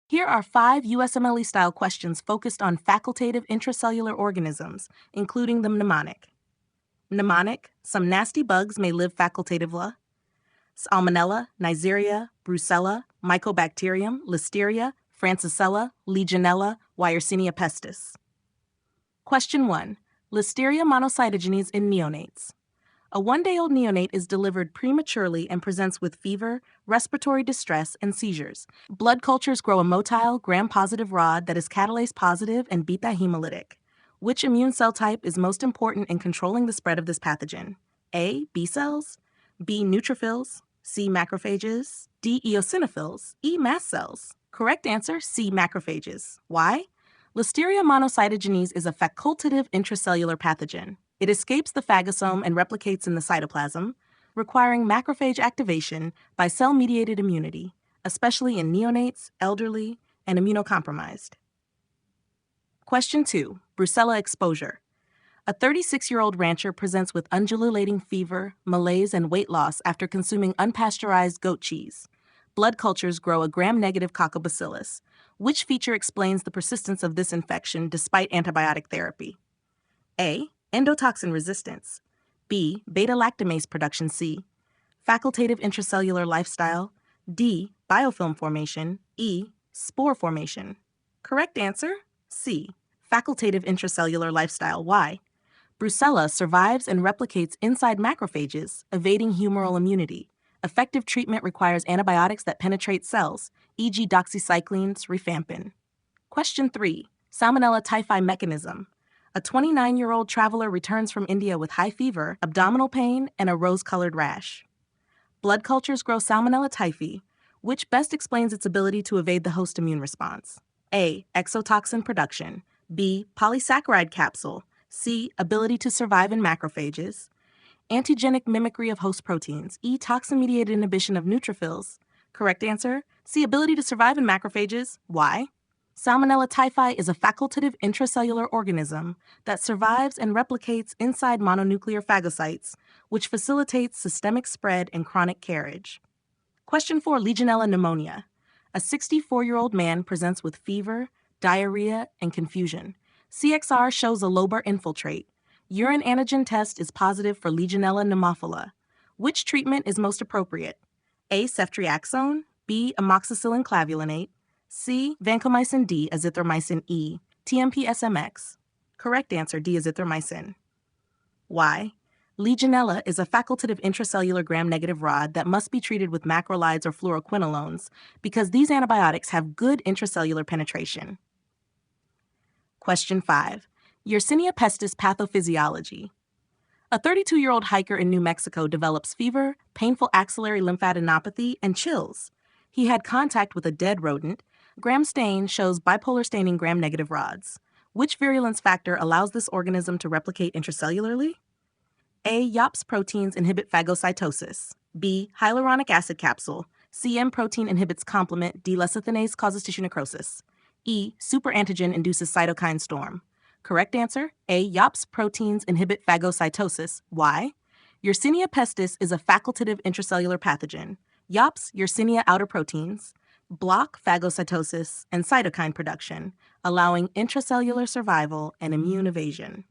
Here are 5 USMLE-style questions focused on facultative intracellular organisms, including the mnemonic. Mnemonic: some nasty bugs may live facultatively. Salmonella, Neisseria, Brucella, Mycobacterium, Listeria, Francisella, Legionella, Yersinia pestis. Question 1. Listeria monocytogenes in neonates. A 1-day-old neonate is delivered prematurely and presents with fever, respiratory distress, and seizures. Blood cultures grow a motile, gram-positive rod that is catalase positive and beta-hemolytic. Which immune cell type is most important in controlling the spread of this pathogen? A. B cells, B. neutrophils, C. macrophages, D. eosinophils, E. mast cells. Correct answer, C. macrophages. Why? Listeria monocytogenes is a facultative intracellular pathogen. It escapes the phagosome and replicates in the cytoplasm, requiring macrophage activation by cell-mediated immunity, especially in neonates, elderly, and immunocompromised. Question 2. Brucella exposure. A 36-year-old rancher presents with undulating fever, malaise, and weight loss after consuming unpasteurized goat cheese. Blood cultures grow a gram-negative coccobacillus. Which feature explains the persistence of this infection despite antibiotic therapy? A. Endotoxin resistance. B. Beta-lactamase production. C. Facultative intracellular lifestyle. D. Biofilm formation. E. Spore formation. Correct answer, C. Facultative intracellular lifestyle. Why? Brucella survives and replicates inside macrophages, evading humoral immunity. Effective treatment requires antibiotics that penetrate cells, e.g. doxycyclines, rifampin. Question 3. Salmonella typhi mechanism. A 29-year-old traveler returns from India with high fever, abdominal pain, and a rose-colored rash. Blood cultures grow Salmonella typhi, which best explains its ability to evade the host immune response. A. Exotoxin production. B. Polysaccharide capsule. C. Ability to survive in macrophages. Antigenic mimicry of host proteins. E. Toxin-mediated inhibition of neutrophils. Correct answer, C. Ability to survive in macrophages. Why? Salmonella typhi is a facultative intracellular organism that survives and replicates inside mononuclear phagocytes, which facilitates systemic spread and chronic carriage. Question 4. Legionella pneumonia. A 64-year-old man presents with fever, diarrhea, and confusion. CXR shows a lobar infiltrate. Urine antigen test is positive for Legionella pneumophila. Which treatment is most appropriate? A. Ceftriaxone, B. Amoxicillin clavulinate, C. Vancomycin D, azithromycin E, TMP SMX. Correct answer, D. Azithromycin. Why? Legionella is a facultative intracellular gram-negative rod that must be treated with macrolides or fluoroquinolones because these antibiotics have good intracellular penetration. Question 5. Yersinia pestis pathophysiology. A 32-year-old hiker in New Mexico develops fever, painful axillary lymphadenopathy, and chills. He had contact with a dead rodent. Gram stain shows bipolar staining gram-negative rods. Which virulence factor allows this organism to replicate intracellularly? A. YOPS proteins inhibit phagocytosis. B. Hyaluronic acid capsule. C. M protein inhibits complement. D. Lecithinase causes tissue necrosis. E. Superantigen induces cytokine storm. Correct answer, A. YOPS proteins inhibit phagocytosis. Why? Yersinia pestis is a facultative intracellular pathogen. YOPS, Yersinia outer proteins, block phagocytosis and cytokine production, allowing intracellular survival and immune evasion.